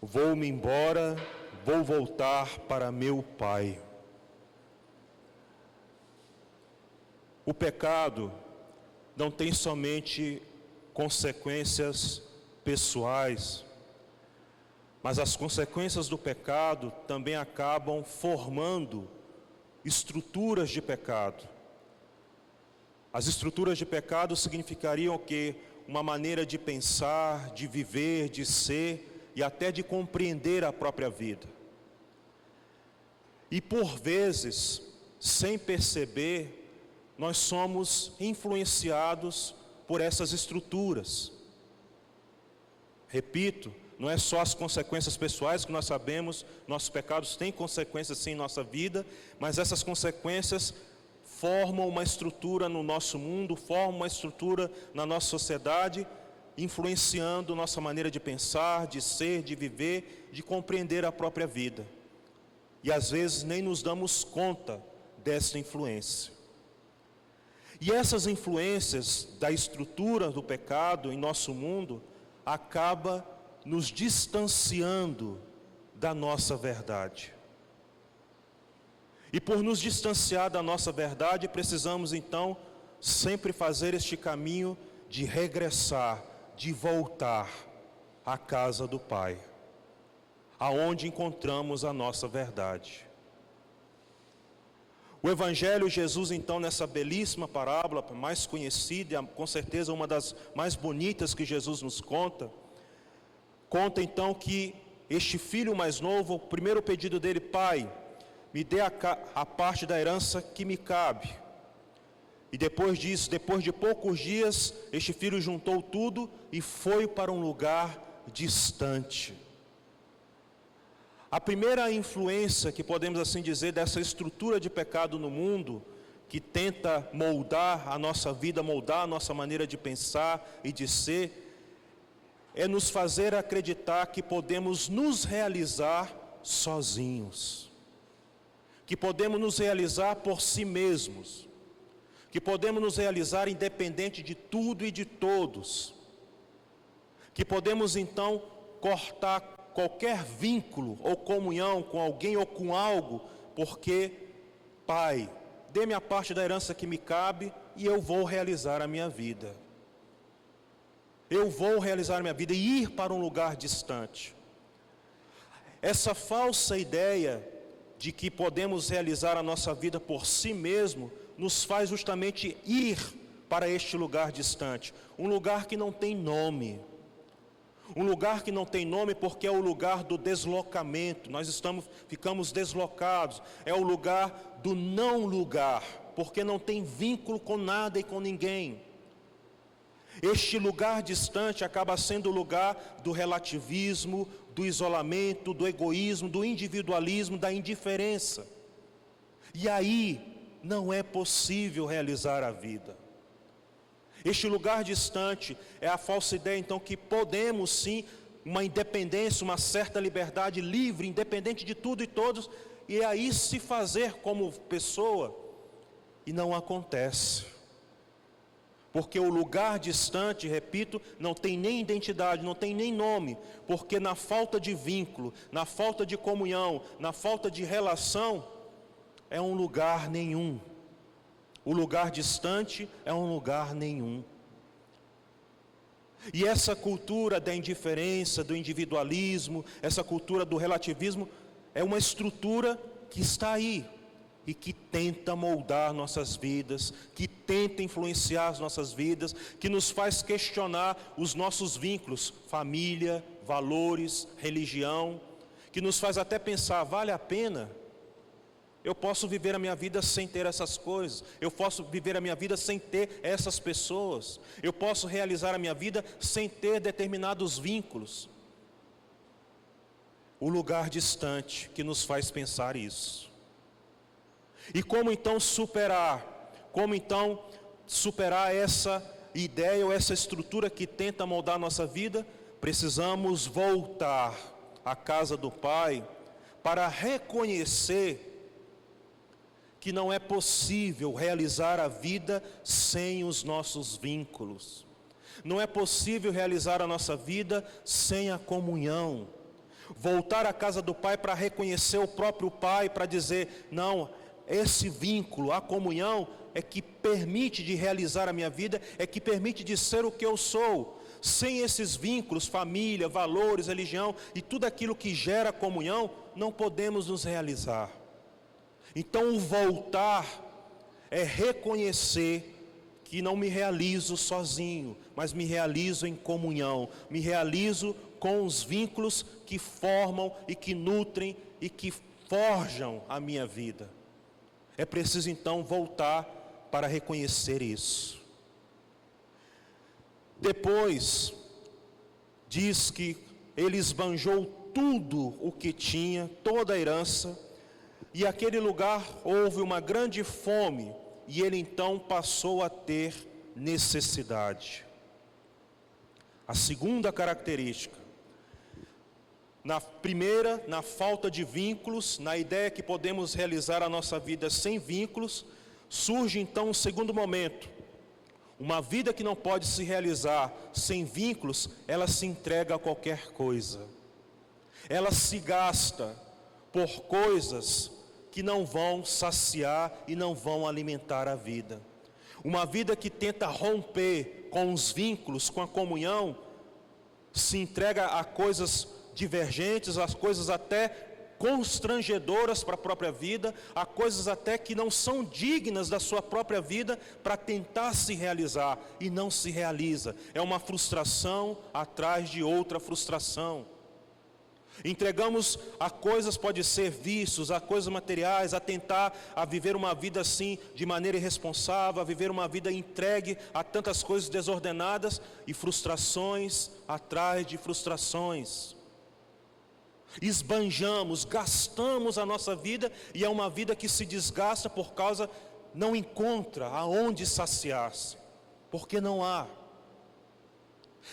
Vou-me embora, vou voltar para meu Pai. O pecado não tem somente consequências pessoais, mas as consequências do pecado também acabam formando estruturas de pecado. As estruturas de pecado significariam que uma maneira de pensar, de viver, de ser e até de compreender a própria vida. E por vezes, sem perceber, nós somos influenciados por essas estruturas. Repito, não é só as consequências pessoais que nós sabemos, nossos pecados têm consequências sim em nossa vida, mas essas consequências formam uma estrutura no nosso mundo, formam uma estrutura na nossa sociedade, influenciando nossa maneira de pensar, de ser, de viver, de compreender a própria vida. E às vezes nem nos damos conta dessa influência. E essas influências da estrutura do pecado em nosso mundo acaba nos distanciando da nossa verdade. E por nos distanciar da nossa verdade, precisamos então sempre fazer este caminho de regressar, de voltar à casa do Pai, aonde encontramos a nossa verdade. O Evangelho, Jesus então nessa belíssima parábola, mais conhecida, com certeza uma das mais bonitas que Jesus nos conta então que este filho mais novo, o primeiro pedido dele: Pai, me dê a parte da herança que me cabe. E depois disso, depois de poucos dias, este filho juntou tudo e foi para um lugar distante. A primeira influência, que podemos assim dizer, dessa estrutura de pecado no mundo, que tenta moldar a nossa vida, moldar a nossa maneira de pensar e de ser, é nos fazer acreditar que podemos nos realizar sozinhos, que podemos nos realizar por si mesmos, que podemos nos realizar independente de tudo e de todos, que podemos então cortar qualquer vínculo ou comunhão com alguém ou com algo, porque, Pai, dê-me a parte da herança que me cabe e eu vou realizar a minha vida. Eu vou realizar a minha vida e ir para um lugar distante. Essa falsa ideia de que podemos realizar a nossa vida por si mesmo nos faz justamente ir para este lugar distante, um lugar que não tem nome. Um lugar que não tem nome porque é o lugar do deslocamento. Nós ficamos deslocados. É o lugar do não lugar, porque não tem vínculo com nada e com ninguém. Este lugar distante acaba sendo o lugar do relativismo, do isolamento, do egoísmo, do individualismo, da indiferença. E aí não é possível realizar a vida. Este lugar distante é a falsa ideia então que podemos sim, uma independência, uma certa liberdade livre, independente de tudo e todos, e aí se fazer como pessoa, e não acontece. Porque o lugar distante, repito, não tem nem identidade, não tem nem nome, porque na falta de vínculo, na falta de comunhão, na falta de relação, é um lugar nenhum. O lugar distante é um lugar nenhum. E essa cultura da indiferença, do individualismo, essa cultura do relativismo, é uma estrutura que está aí e que tenta moldar nossas vidas, que tenta influenciar as nossas vidas, que nos faz questionar os nossos vínculos, família, valores, religião, que nos faz até pensar, vale a pena? Eu posso viver a minha vida sem ter essas coisas. Eu posso viver a minha vida sem ter essas pessoas. Eu posso realizar a minha vida sem ter determinados vínculos. O lugar distante que nos faz pensar isso. E como então superar? Como então superar essa ideia ou essa estrutura que tenta moldar a nossa vida? Precisamos voltar à casa do Pai para reconhecer que não é possível realizar a vida sem os nossos vínculos. Não é possível realizar a nossa vida sem a comunhão. Voltar à casa do Pai para reconhecer o próprio Pai, para dizer, não, esse vínculo, a comunhão, é que permite de realizar a minha vida, é que permite de ser o que eu sou. Sem esses vínculos, família, valores, religião e tudo aquilo que gera comunhão, não podemos nos realizar. Então o voltar é reconhecer que não me realizo sozinho, mas me realizo em comunhão, me realizo com os vínculos que formam e que nutrem e que forjam a minha vida. É preciso então voltar para reconhecer isso. Depois, diz que ele esbanjou tudo o que tinha, toda a herança, e aquele lugar houve uma grande fome, e ele então passou a ter necessidade. A segunda característica, na primeira, na falta de vínculos, na ideia que podemos realizar a nossa vida sem vínculos, surge então um segundo momento. Uma vida que não pode se realizar sem vínculos, ela se entrega a qualquer coisa. Ela se gasta por coisas que não vão saciar e não vão alimentar a vida. Uma vida que tenta romper com os vínculos, com a comunhão, se entrega a coisas divergentes, a coisas até constrangedoras para a própria vida, a coisas até que não são dignas da sua própria vida, para tentar se realizar e não se realiza. É uma frustração atrás de outra frustração. Entregamos a coisas, pode ser vícios, a coisas materiais, a tentar a viver uma vida assim de maneira irresponsável, a viver uma vida entregue a tantas coisas desordenadas e frustrações atrás de frustrações. Esbanjamos, gastamos a nossa vida e é uma vida que se desgasta por causa, não encontra aonde saciar-se, porque não há.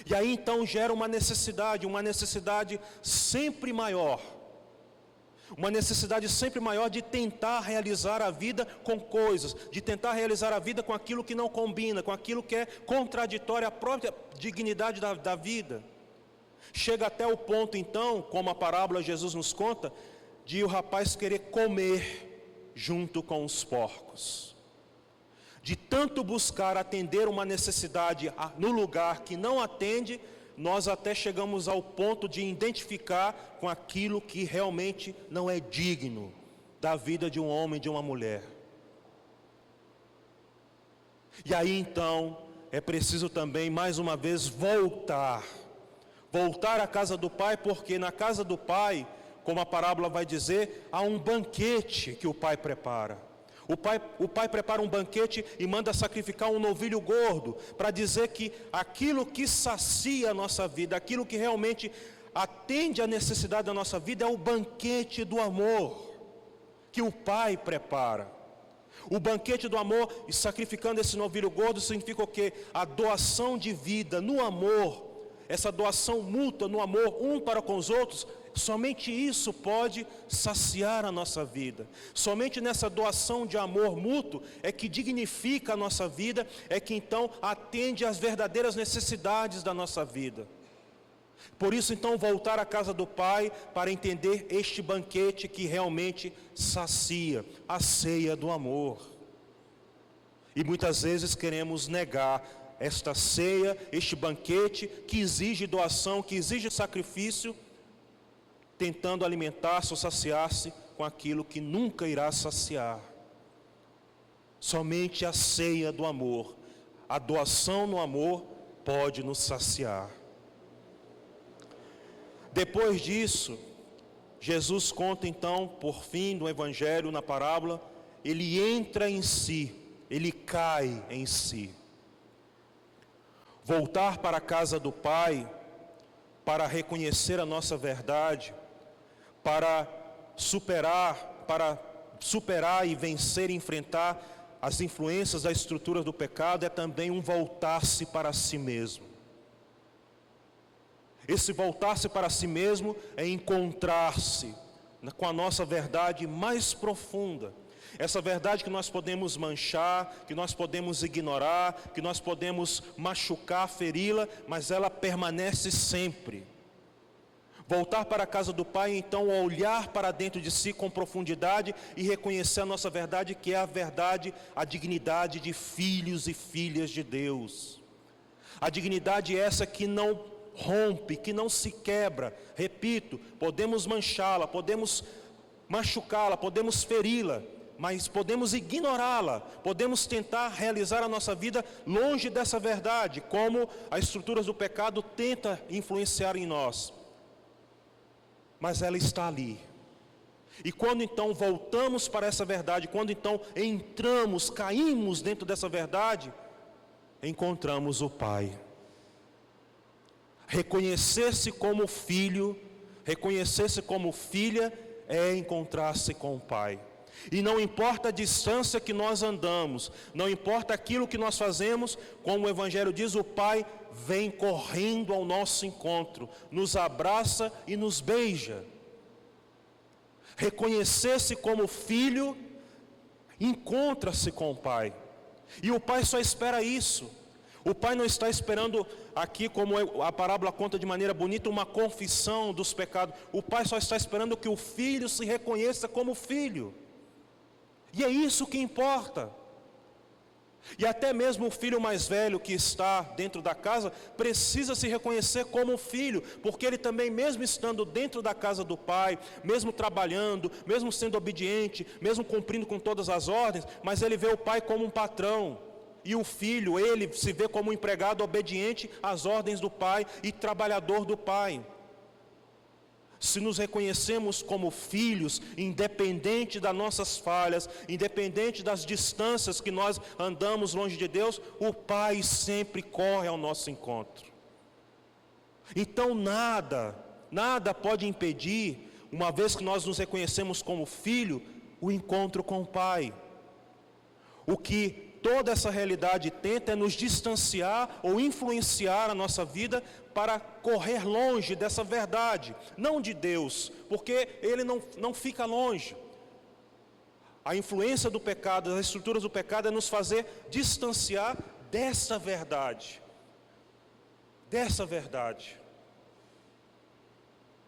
E aí então gera uma necessidade sempre maior. Uma necessidade sempre maior de tentar realizar a vida com coisas, de tentar realizar a vida com aquilo que não combina, com aquilo que é contraditório à própria dignidade da vida. Chega até o ponto então, como a parábola Jesus nos conta, de o rapaz querer comer junto com os porcos. De tanto buscar atender uma necessidade no lugar que não atende, nós até chegamos ao ponto de identificar com aquilo que realmente não é digno da vida de um homem e de uma mulher. E aí então, é preciso também mais uma vez voltar à casa do Pai, porque na casa do Pai, como a parábola vai dizer, há um banquete que o Pai prepara. O pai prepara um banquete e manda sacrificar um novilho gordo, para dizer que aquilo que sacia a nossa vida, aquilo que realmente atende à necessidade da nossa vida, é o banquete do amor, que o Pai prepara. O banquete do amor, e sacrificando esse novilho gordo, significa o quê? A doação de vida no amor, essa doação mútua no amor um para com os outros. Somente isso pode saciar a nossa vida. Somente nessa doação de amor mútuo é que dignifica a nossa vida, é que então atende às verdadeiras necessidades da nossa vida. Por isso então voltar à casa do Pai para entender este banquete que realmente sacia, a ceia do amor. E muitas vezes queremos negar esta ceia, este banquete que exige doação, que exige sacrifício, tentando alimentar-se ou saciar-se com aquilo que nunca irá saciar. Somente a ceia do amor, a doação no amor, pode nos saciar. Depois disso, Jesus conta então, por fim, no Evangelho, na parábola, ele entra em si, ele cai em si. Voltar para a casa do Pai, para reconhecer a nossa verdade, para superar e vencer e enfrentar as influências da estrutura do pecado, é também um voltar-se para si mesmo. Esse voltar-se para si mesmo é encontrar-se com a nossa verdade mais profunda. Essa verdade que nós podemos manchar, que nós podemos ignorar, que nós podemos machucar, feri-la, mas ela permanece sempre. Voltar para a casa do Pai, então, olhar para dentro de si com profundidade e reconhecer a nossa verdade, que é a verdade, a dignidade de filhos e filhas de Deus. A dignidade essa que não rompe, que não se quebra. Repito, podemos manchá-la, podemos machucá-la, podemos feri-la, mas podemos ignorá-la, podemos tentar realizar a nossa vida longe dessa verdade, como as estruturas do pecado tentam influenciar em nós. Mas ela está ali. E quando então voltamos para essa verdade, quando então entramos, caímos dentro dessa verdade, encontramos o Pai. Reconhecer-se como filho, reconhecer-se como filha, é encontrar-se com o Pai. E não importa a distância que nós andamos, não importa aquilo que nós fazemos, como o Evangelho diz, o Pai vem correndo ao nosso encontro, nos abraça e nos beija. Reconhecer-se como filho, encontra-se com o Pai. E o Pai só espera isso. O Pai não está esperando aqui, como a parábola conta de maneira bonita, uma confissão dos pecados. O Pai só está esperando que o filho se reconheça como filho. E é isso que importa. E até mesmo o filho mais velho que está dentro da casa precisa se reconhecer como filho, porque ele também, mesmo estando dentro da casa do pai, mesmo trabalhando, mesmo sendo obediente, mesmo cumprindo com todas as ordens, mas ele vê o pai como um patrão. E o filho, ele se vê como um empregado obediente às ordens do pai e trabalhador do pai. Se nos reconhecemos como filhos, independente das nossas falhas, independente das distâncias que nós andamos longe de Deus, o Pai sempre corre ao nosso encontro. Então nada pode impedir, uma vez que nós nos reconhecemos como filho, o encontro com o Pai. O que toda essa realidade tenta é nos distanciar ou influenciar a nossa vida para correr longe dessa verdade, não de Deus, porque Ele não fica longe. A influência do pecado, as estruturas do pecado é nos fazer distanciar dessa verdade.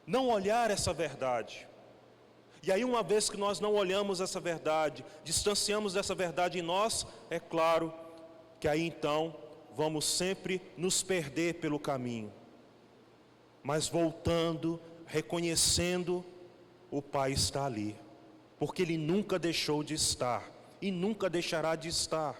Não olhar essa verdade. E aí, uma vez que nós não olhamos essa verdade, distanciamos dessa verdade em nós, é claro que aí então vamos sempre nos perder pelo caminho. Mas voltando, reconhecendo, o Pai está ali, porque Ele nunca deixou de estar e nunca deixará de estar.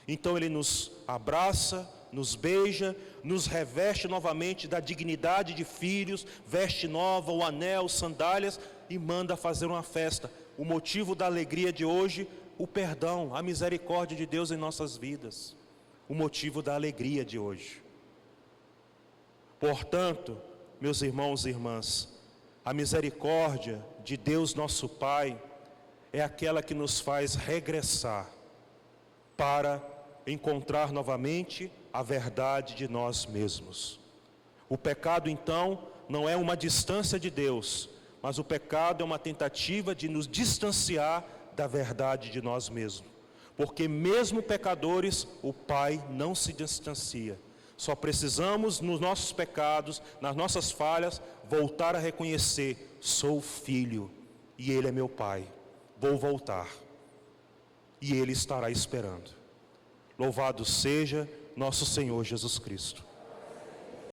Então Ele nos abraça, nos beija, nos reveste novamente da dignidade de filhos, veste nova, o anel, sandálias, e manda fazer uma festa. O motivo da alegria de hoje, o perdão, a misericórdia de Deus em nossas vidas. O motivo da alegria de hoje. Portanto, meus irmãos e irmãs, a misericórdia de Deus nosso Pai é aquela que nos faz regressar para encontrar novamente a verdade de nós mesmos. O pecado, então, não é uma distância de Deus, mas o pecado é uma tentativa de nos distanciar da verdade de nós mesmos. Porque mesmo pecadores, o Pai não se distancia. Só precisamos, nos nossos pecados, nas nossas falhas, voltar a reconhecer: sou filho e Ele é meu Pai. Vou voltar e Ele estará esperando. Louvado seja nosso Senhor Jesus Cristo.